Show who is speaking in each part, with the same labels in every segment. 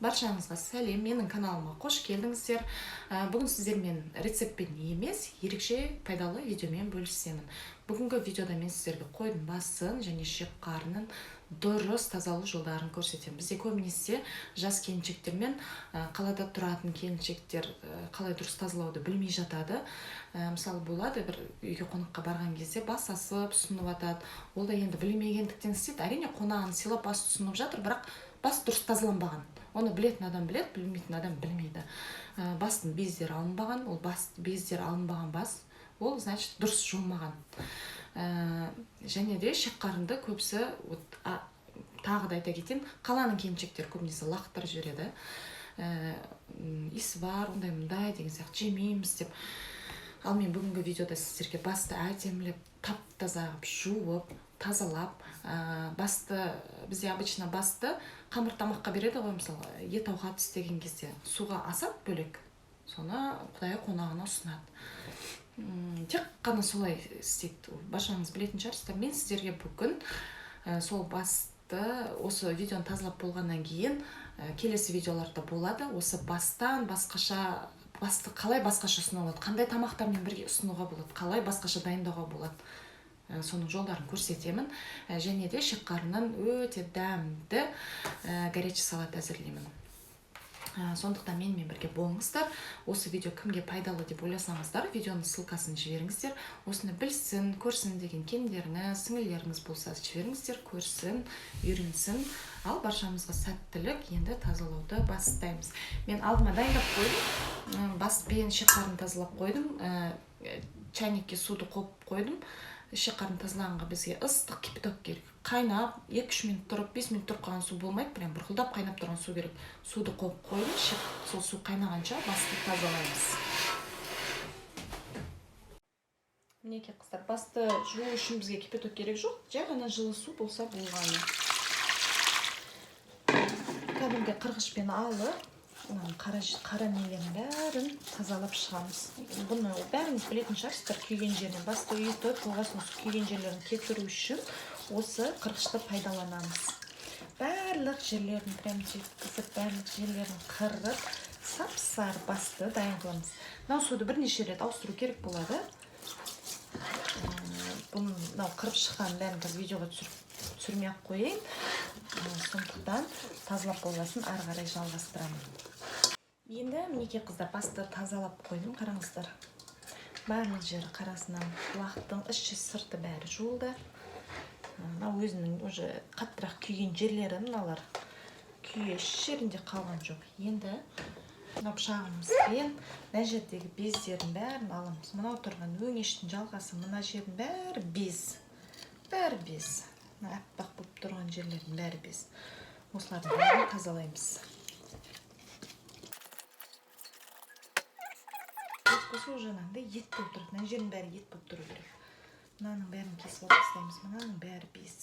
Speaker 1: Баршаңызға сәлем, менің каналыма қош келдіңіздер. Бүгін сіздермен рецептпен емес, ерекше пайдалы видеомен бөлісемін. Бүгінгі видеода мен сіздерге қойдың басын және ішек қарнын дұрыс тазалау жолдарын көрсетемін. Бізде көбінесе жас келіншектер мен қалада тұратын келіншектер қалай дұрыс тазалауды білмей жатады. Мысалы болады, бір үйге қонаққа барған кезде бас асып, ұсынып атады. Ол да енді білмегендіктен істейді. Әрине қонағын сыйлап бас ұсынып жатыр, бірақ бас дұрыс тазаланбаған. Оны білетін адам біледі, білмейтін адам білмейді. Бастың бездері алынбаған, ол бездері алынбаған бас, ол значит дұрыс жуылмаған. Және де ішек қарынды көбісі, тағы да айта кетейін, қаланың келіншектері көбінесе лақтырып жібереді. Иісі бар, ондай мұндай деген сияқты жемейміз деп. Ал мен бүгінгі видеода сіздерге басты әдемілеп, тап-таза жуып, тазалап, бізде обычно басты қамыр тамаққа береді ғой, мысалы ет ауға істеген кезде суға асап бөлек, соны құдай қонағына ұсынады. Тек қана солай істейді. Баршаңыз білетін шығарсыздар. Мен сіздерге бүгін сол басты, осы видеоны тазалап болғаннан кейін келесі видеоларда болады. Осы бастан басқаша, басты қалай басқаша ұсынуға болады, қандай тамақтармен бірге ұсынуға болады, қалай басқаша дайындауға болады, соның жолдарын көрсетемін. Және де ішек қарнынан өте дәмді горячий салат әзірлеймін. Сондықтан менімен бірге болыңыздар. Осы видео кімге пайдалы деп ойласаңыздар, видеоның ссылкасын жіберіңіздер. Осыны білсін, көрсін деген келіндеріңіз, сіңілеріңіз болса жіберіңіздер, көрсін, үйренсін. Ал баршамызға сәттілік. Енді тазалауды бастаймыз. Мен алдыма дайындап қойдым. Баспен ішек қарнын тазалап қойдым. Чайникке суды қойып қойдым. Ішек қарнын тазалағанға бізге ыстық кипяток керек. Қайнап, 2-3 минут тұрып, 5 минут тұрып қалған су болмайды, прям бұрқылдап қайнап тұрған су керек. Суды қойып қойдым, сол су қайнағанша басты тазалаймыз. Мінекей қыздар, басты жуу үшін бізге кипяток керек жоқ, жай ғана жылы су болса болғаны. Кәдімгі қырғышпен алып, қара нелерін бәрін тазалап шығамыз. Бұны бәріңіз білетін шығарсыздар, күйген жерінен басты үйітіп, қолғасын күйген жерлерін кетіру үшін осы қырғышты пайдаланамыз. Барлық жерлерін прям жеткізіп, барлық жерлерін қырып, сап-сары басты дайын қыламыз. Мынау суды бірнеше рет ауыстыру керек болады. Бұны қырып шыққан бәрін видеоға түсірмей-ақ қойайын. Сондықтан тазалап болғасын ары қарай жалғастырамын. Енді мінекей қыздар, басты тазалап қойдым, қараңыздар. Барлық жері қарасынан құлақтың іші сырты бәрі жуылды. Өзінің уже қаттырақ күйген жерлері мыналар күйе жерінде қалған жоқ. Енді пышағымызбен мына жердегі бездерін бәрін аламыз. Мынау тұрған өңештің жалғасы, мына жердің бәрі без. Бәрі без. Аппақ болып тұрған жерлердің бәрі без. Осылардың бәрін тазалаймыз. Осы жаңағыдай ет болып тұрады. Мына жердің бәрі ет болып тұру керек. Мынаның бәрін кесіп алып тастаймыз. Мынаның бәрі без.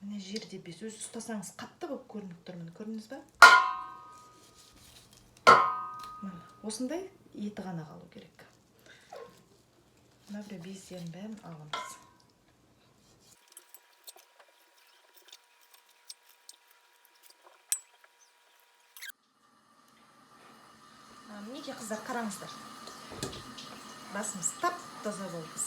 Speaker 1: Мына жерде без. Өзі ұстасаңыз қатты болып көрініп тұр. Міне көрдіңіз ба? Осындай еті ғана қалу керек. Мына бір бездерін бәрін аламыз. Мінекей қыздар, қараңыздар. Басымыз тап-таза болды.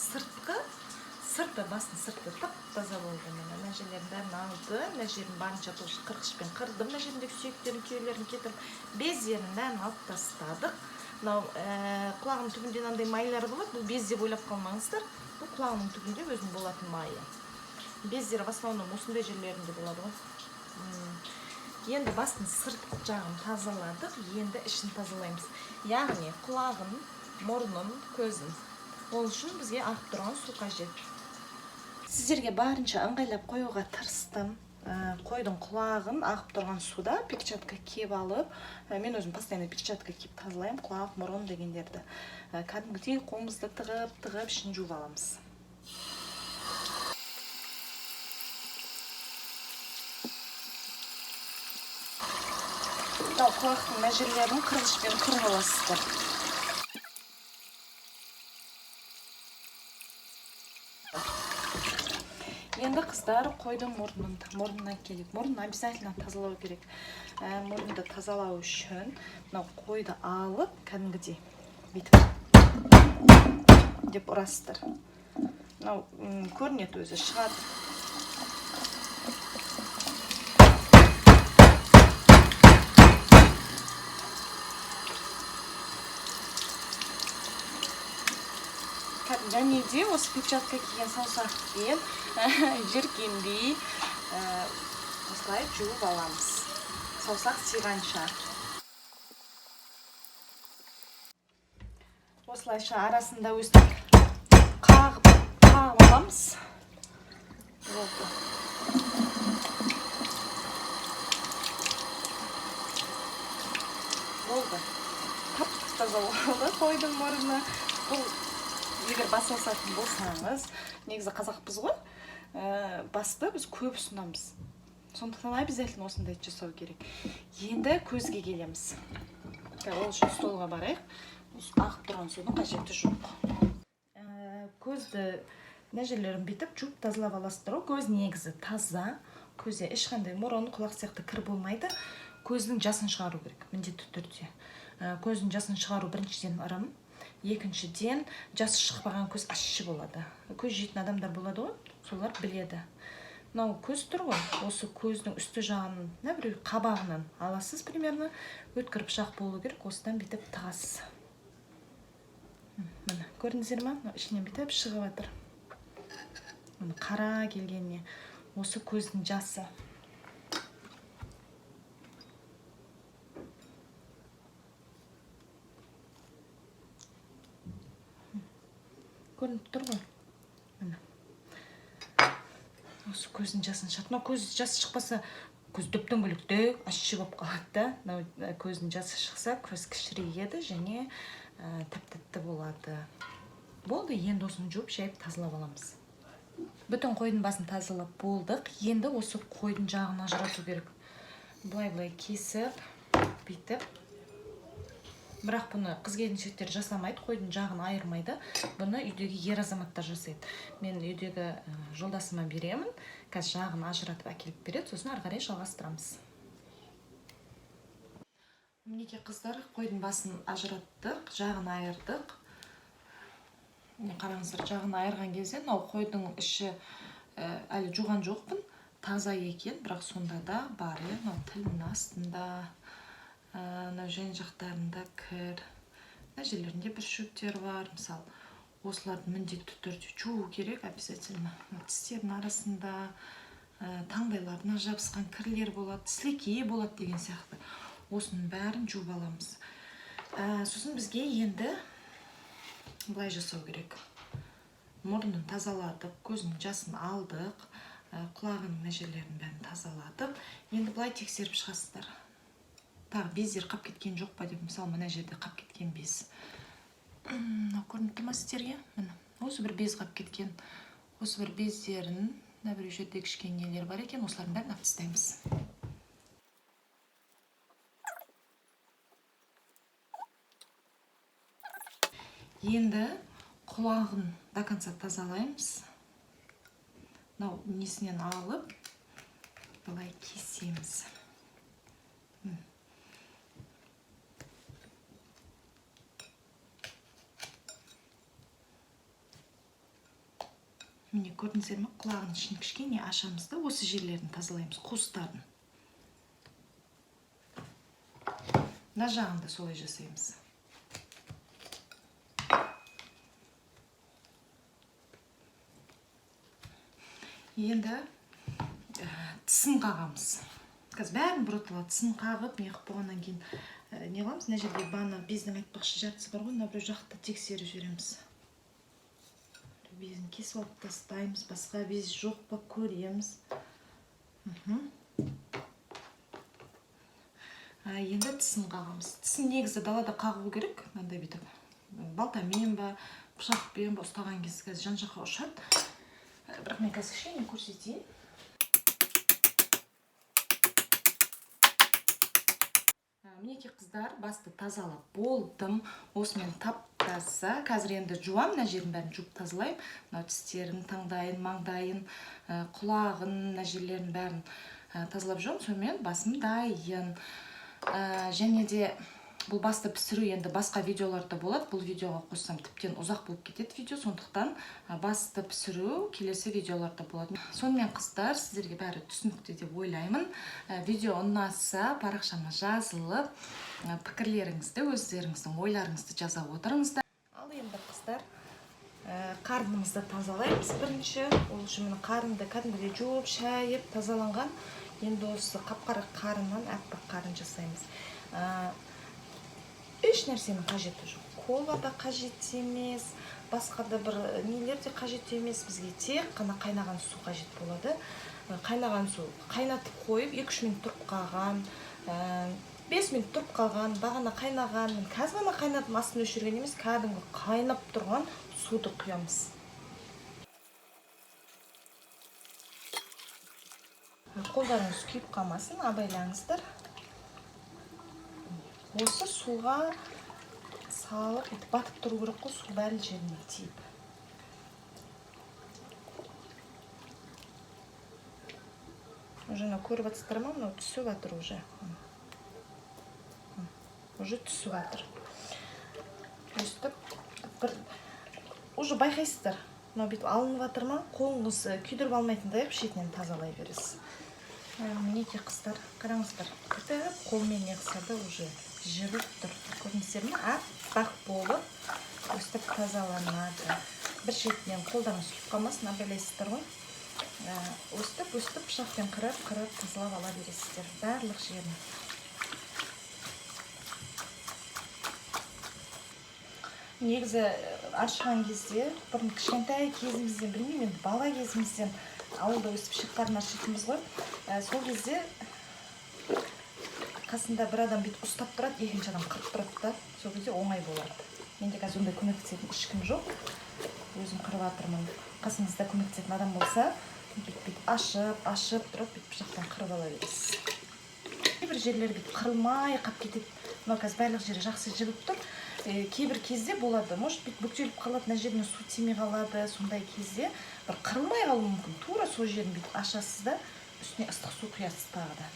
Speaker 1: Сырты басының сырты тап-таза болды. Мына жерлерін бәрін алды. Мына жерін барынша қырғышпен қырдым. Мына жеріндегі сүйектерін, күйелерін кетіріп, бездерін бәрін алып тастадық. Құлағының түбінде мынандай майлары болады. Бұл без деп ойлап қалмаңыздар. Бұл құлағының түбінде өзінің болатын майы. Бездері в основном осындай жерлерінде болады ғой. Енді бастың сырт жағын тазаладық, енді ішін тазалаймыз. Яғни құлағын, мұрнын, көзін. Ол үшін бізге ағып тұрған су қажет. Сіздерге барынша ыңғайлап қоюға тырыстым. Қойдың құлағын ағып тұрған суда перчатка киіп алып, мен өзім постоянно перчатка киіп тазалаймын, құлақ, мұрын дегендерді. Кәдімгідей қолымызды тығып ішін жуып аламыз. Құлақтың мына жерлерін қырғышпен қырып аласыздар. енді қыздар қойдың мұрнынан келейік. Мұрнын обязательно тазалау керек. Мұрнды тазалау үшін мынау қойды алып, кәдімгідей бүйтіп деп ұрасыздар. Мынау көрінеді, өзі шығады. Және де осы перчатка киген саусақпен жиркенбей осылай жуып аламыз. Саусақ сыйғанша. Осылайша арасында өстіп қағып аламыз. Болды. Тап-таза болды қойдың мұрны. Бұл егер бас алсатын болсаңыз, негізі қазақпыз ғой, басты біз көп ұсынамыз. Сондықтан обязательно осындай жасау керек. Енді көзге келеміз. Ол үшін столға барайық. Ағып тұрған судың қажеті жоқ. Көзді мына жерлерін бүйтіп жуып тазалап аласыздар. Көз негізі таза. Көзде ешқандай мұрын, құлақ сияқты кір болмайды. Көздің жасын шығару керек, міндетті түрде. Көздің жасын шығару біріншіден ырым. Екіншіден, жасы шықпаған көз ащы болады. Көз жейтін адамдар болады ғой, солар біледі. Мынау көз тұр ғой, осы көздің үсті жағын, біреу қабағынан аласыз примерно, өткір пышақ болу керек, осыдан бүйтіп тығасыз. Міне, көрдіңіздер ме? Ішінен бүйтіп шығып жатыр. Қара келгеніне, осы көздің жасы. Көрініп тұр ғой. Осы көздің жасын шығады. Көз жасы шықпаса, көз дөп-дөңгелектей ащы болып қалады да. Көздің жасы шықса, көз кішірейеді және тәп-тәтті болады. Болды, енді осыны жуып, шайып тазалап аламыз. Бүтін қойдың басын тазалап болдық. Енді осы қойдың жағын ажырату керек. Былай-былай кесіп, бүйтіп. Бірақ бұны қыз-келіншектер жасамайды, қойдың жағын айырмайды. Бұны үйдегі ер азаматтар жасайды. Мен үйдегі жолдасыма беремін. Қазір жағын ажыратып әкеліп береді, сосын ары қарай жалғастырамыз. Мінекей қыздар, қойдың басын ажыраттық, жағын айырдық. Қараңыздар, жағын айырған кезде, қойдың іші әлі жуған жоқпын, таза екен, бірақ сонда да бар, тілінің астында. Жан жақтарында кір, жерлерінде бір шөптер бар, мысалы, осылардың міндетті түрде жуу керек, обязательно. Тістердің арасында, таңдайларына жабысқан кірлер болады, сілекей болады деген сияқты. Осының бәрін жуып аламыз. Сосын бізге енді былай жасау керек. Мұрнын тазаладық, көзінің жасын алдық, құлағының жерлерін бәрін тазаладық. Енді былай тексеріп шығасыздар. Тағы бездер қап кеткен жоқ па деп, мысалы, мына жерде қап кеткен без. Көрініп тұр ма сіздерге? Осы бір без қап кеткен. Осы бір бездерін, бір жерде кішкене нелер бар екен, осылардың бәрін алып тастаймыз. Енді құлағын до конца тазалаймыз. Мынау несінен алып, былай кесеміз. Міне көрдіңіздер ме? Құлағын ішін кішкене ашамыз да, осы жерлерін тазалаймыз, қуыстарын. Мына жағын да солай жасаймыз. Енді тісін қағамыз. Қазір бәрін бұрытылады, тісін қағып, неғып болғаннан кейін не қыламыз? Мына жерде баны бездің айтпақшы жартысы бар ғой, мына бір жақты тексеріп жібереміз. Безін кесіп алып тастаймыз, басқа без жоқ па көреміз. Енді тісін қағамыз. Тісін негізі далада қағу керек, мынандай бүйтіп. Балтамен ба, пышақпен ба ұстаған кезде жан жаққа ұшады. Бірақ мен қазір кішкене көрсетейін. Мінекей қыздар, басты тазалап болдым. Осымен тап-таза. Қазір енді жуам, мына жерін бәрін жуып тазалаймын. Мынау тістерін, таңдайын, маңдайын, құлағын, мына жерлерін бәрін тазалап жүрмін. Сонымен басым дайын. Және де бұл басты пісіру енді басқа видеоларда болады. Бұл видеоға қоссам тіптен ұзақ болып кетеді видео, сондықтан басты пісіру келесі видеоларда болады. Сонымен қыздар, сіздерге бәрі түсінікті деп ойлаймын. Видео ұнаса, парақшама жазылып, пікірлеріңізді, өздеріңіздің ойларыңызды жаза отырыңыздар. Ал енді қыздар, қарнымызды тазалаймыз бірінші. Ол үшін мені қарынды кәдімгідей жуып, шайып, тазаланған. Енді осы қап-қара қарыннан аппақ қарын жасаймыз. Еш нәрсенің қажеті жоқ. Кола да қажет емес, басқа да бір нелер де қажет емес. Бізге тек қана қайнаған су қажет болады. Қайнаған су қайнатып қойып, 2-3 минут тұрып қалған, 5 минут тұрып қалған, бағана қайнаған, қазір ғана қайнатып астын өшірген емес, кәдімгі қайнап тұрған суды құямыз. Қолдарыңыз күйіп қалмасын, абайлаңыздар. Осы суға салып, батып тұру керек қой, су бәрі жеріне тиіп. Уже көріп жатсыздар ма, мынау түсіп жатыр уже. Уже түсіп жатыр. Өстіп, уже байқайсыздар. Мынау бүйтіп алынып жатыр ма, қолыңыз күйдіріп алмайтындай шетінен тазалай бересіз. Мінекей қыздар, қараңыздар. Қолмен неғысады уже жібіп тұр. Көрдіңіздер ме? Аппақ болып өстіп тазаланады. Бір шетінен қолдарыңыз күйіп қалмасын, абайлайсыздар ғой. Өстіп пышақпен қырып тазалап ала бересіздер барлық жерін. Негізі ашқан кезде, бұрын кішкентай кезімізден, білмеймін, енді бала кезімізден ауылда өсіп шыққан ашитынбыз ғой. Сол кезде қасында бір адам бүйтіп ұстап тұрады, екінші адам қырып тұрады да. Сол кезде оңай болады. Менде қазір ондай көмектесетін ешкім жоқ. Өзім қырып жатырмын. Қасыңызда көмектесетін адам болса, бүйтіп ашып тұрып, бүйтіп пышақпен қырып ала бересіз. Кейбір жерлері бүйтіп қырылмай қап кетеді. Мынау қазір барлық жері жақсы жібіп тұр. Кейбір кезде болады, может бүйтіп бүктеліп қалады, мына жеріне су тимей қалады. Сондай кезде бір қырылмай қалуы мүмкін. Тура сол жерін бүйтіп ашасыз да, үстіне ыстық су құясыз тағы да.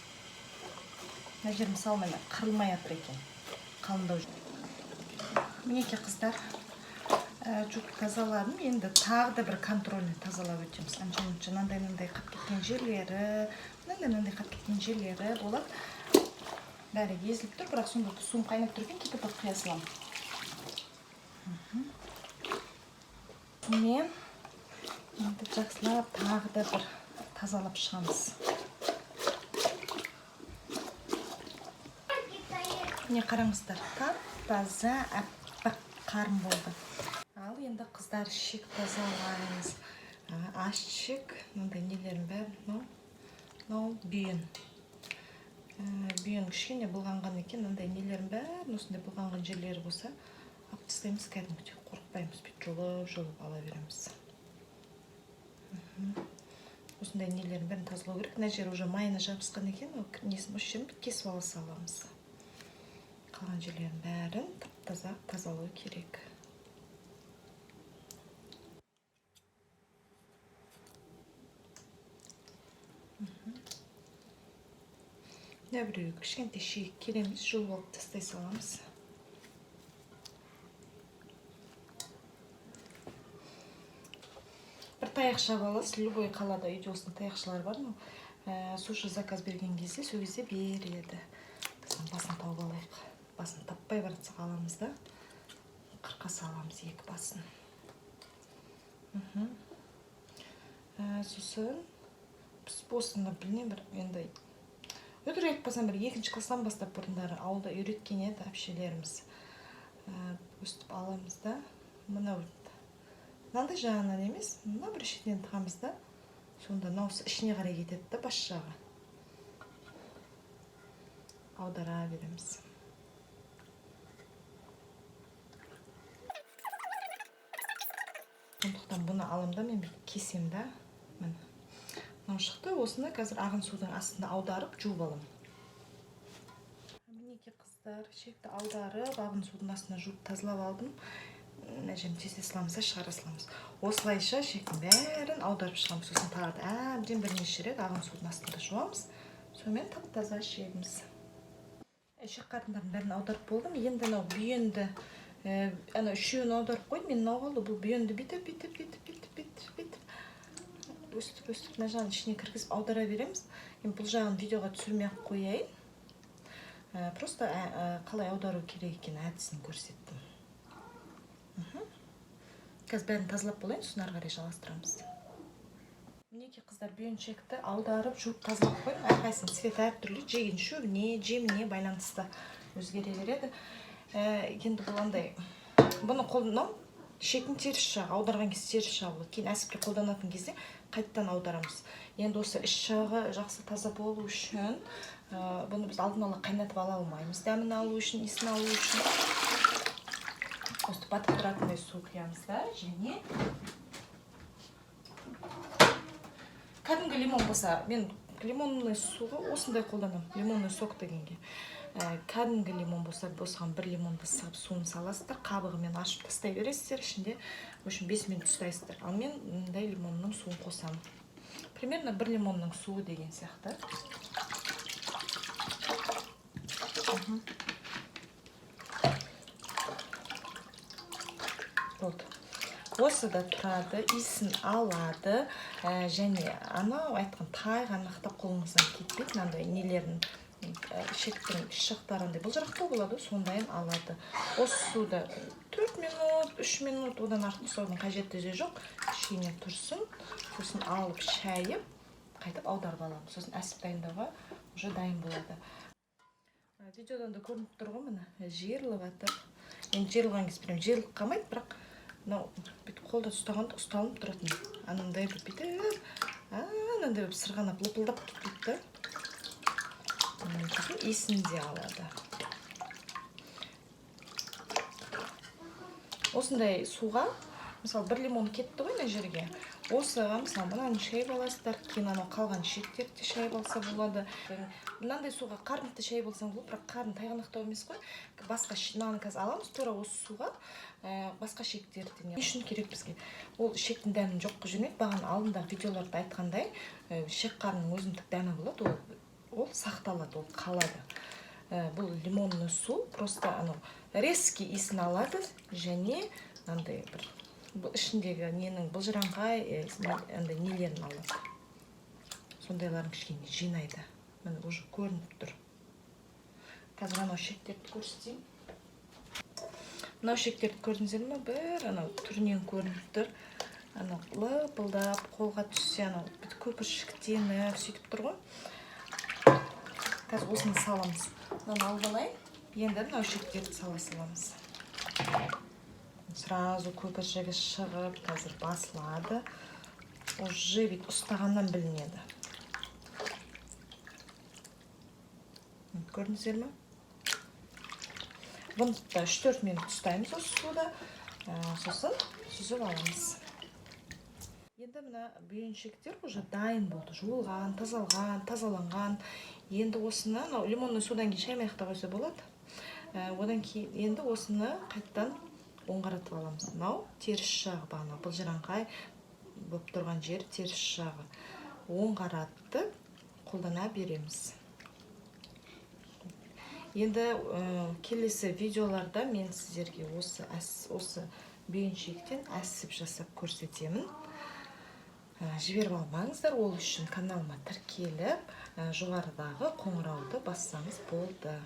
Speaker 1: Мына жер мысалы міне қырылмай жатыр екен. Қалыңдау жер. Мінекей қыздар, жуып тазаладым. Енді тағы да бір контрольный тазалап өтеміз. Мынандай қап кеткен жерлері, мынандай қап кеткен жерлері болады. Бәрі езіліп тұр, бірақ сонда суым қайнап тұр екен, кипяток құя саламын. Мен енді жақсылап тағы да бір тазалап шығамыз. Міне қараңыздар, тап-таза аппақ қарын болды. Ал енді қыздар ішек тазалаймыз. Ашчек, мынандай нелерін бәрі, мынау бүйін. Бүйін кішкене бұлғанған екен, мынандай нелерін бәрін, осындай бұлғанған жерлері болса, алып тастаймыз, кәдімгідей қорықпаймыз, бүйтіп жұлып ала береміз. Осындай нелерін бәрін тазалау керек. Мына жері уже майына жабысқан екен, несін осы жерін кесіп ала саламыз. Қалған жерлерін бәрін тап-таза тазалау керек. Біреу кішкентай шиек келеміз, жұлып алып тастай саламыз. Бір таяқша аласыз, любой қалада үйде осындай таяқшалар бар. Сушы заказ берген кезде, сол кезде береді. Біздің басын тауып алайық. Басын таппай баратсақ аламыз да, қырқа саламыз екі басын. Сосын осыны білмеймін, бір енді өтірік айтпасам, бір екінші класстан бастап бұрындары ауылда үйреткен еді әпшелеріміз. Өстіп аламыз да, мынандай жағынан емес, мына бір шетінен тығамыз да, сонда мынаусы ішіне қарай кетеді да, бас жағы. Аудара береміз. Сондықтан бұны аламда мен кесем да, мынау шықты, осыны қазір ағын судың астында аударып жуып алам. Мінекей қыздар, шекті аударып, ағын судың астына жуып тазалап алдым. Мына жерін тез саламыз, шығара саламыз. Осылайша шектің бәрін аударып шығамыз. Сосын тағы әбден бірнеше рет ағын судың астында жуамыз. Сонымен тап-таза шегіміз. Шек қатындардың бәрін аударып болдым. Енді анау бүйенді, үшеуін аударып қойдым. Мен мынау қалды. Бұл бүйенді бүйтіп өстіп мына жағын ішіне кіргізіп аудара береміз. Енді бұл жағын видеоға түсірмей-ақ қояйын. Просто қалай аудару керек екен әдісін көрсеттім. Қазір бәрін тазалап болайын, сосын ары қарай жалғастырамыз. Мінекей қыздар, бүйеншекті аударып, жуып тазалап қойдым. Әрқайсының цветі әртүрлі, жеген шөбіне, жеміне байланысты өзгере береді. Енді бұл андай, бұны қолданам, шектің теріс жағы, аударған кезде теріс жағы, кейін әсіпке қолданатын кезде қайттан аударамыз. Енді осы іш жағы жақсы таза болу үшін бұны біз алдын ала қайнатып ала алмаймыз. Дәмін алу үшін, иісін алу үшін осы батып тұратындай су құямыз да, және кәдімгі лимон болса, мен лимонный суға осындай қолданамын, лимонный сок дегенге. Кәдімгі лимон болса, босаған бір лимонды сығып суын саласыздар, қабығымен ашып тастай бересіздер, ішінде 5 минут ұстайсыздар. Ал мен мындай лимонның суын қосамын. Примерно бір лимонның суы деген сияқты. Болды. Осы да тұрады, иісін алады, және анау айтқан тайғанақта қолыңыздан кетпейді, мынандай нелерін, шектің шақтарындай бұлжырақтау болады, сондайын алады. Осы суды 4 минут, 3 минут, одан артық ұстаудың қажеті де жоқ. Ішіне тұрсын, сосын алып шайып, қайтып аударып аламын. Сосын әсіп дайындауға уже дайын болады. Видеодан да көрініп тұр ғой, міне жиырылып жатыр. Мен жиырылған кезде прям жиырылып қалмайды, бірақ мынау бүйтіп қолда ұстағанда ұсталынып тұратын. Анандай бүйтіп сырғанап лыпылдап кетеді. Иісін де алады. Осындай суға, мысалы бір лимон кетті ғой мына жерге. Осыға мысалы мынаны шайып аласыздар, кейін анау қалған шектерді шайып алса болады. Мынандай суға қарынды шайып алсаң болады, бірақ қарын тайғанақтау емес қой. Басқа мынаны қазір аламыз, тура осы суға басқа шектерді не үшін керек бізге. Ол шектің дәмін жоқ қылып жүрмейді. Бағана алдындағы видеоларда айтқандай, шек қарынның өзіндік дәмі болады, ол сақталады, ол қалады. Бұл лимонный су просто анау резкий иісін алады, және андай бір ішіндегі ненің бұлжыраңқай нелерін алады. Сондайларын кішкене жинайды. Міне уже көрініп тұр. Қазір анау шектерді көрсетейін. Мынау шектерді көрдіңіздер ме? Бір анау түрінен көрініп тұр. Анау лыпылдап қолға түссе, анау көпіршіктеніп сөйтіп тұр ғой. Қазір осыны саламыз. Мынаны алып алайын. Енді мынау шектерді сала саламыз. Сразу көпіршігі шығып, қазір басылады. Уже бит ұстағаннан білінеді. Көрдіңіздер ме? Бұны 3-4 минут ұстаймыз осы суда. Сосын сүзіп аламыз. Енді мына бүйеншектер уже дайын болды. Жуылған, тазаланған. Енді осыны лимонный судан кейін шаймаяқта қойса болады. Одан кейін енді осыны қайттан оңғаратып аламыз. Мынау теріс жағы, бағана бұлжыраңқай болып тұрған жер теріс жағы. Оңғаратып қолдана береміз. Енді келесі видеоларда мен сіздерге осы бүйеншектен әсіп жасап көрсетемін. Жіберіп алмаңыздар, ол үшін каналыма тіркеліп, жоғарыдағы қоңырауды бассаңыз болды.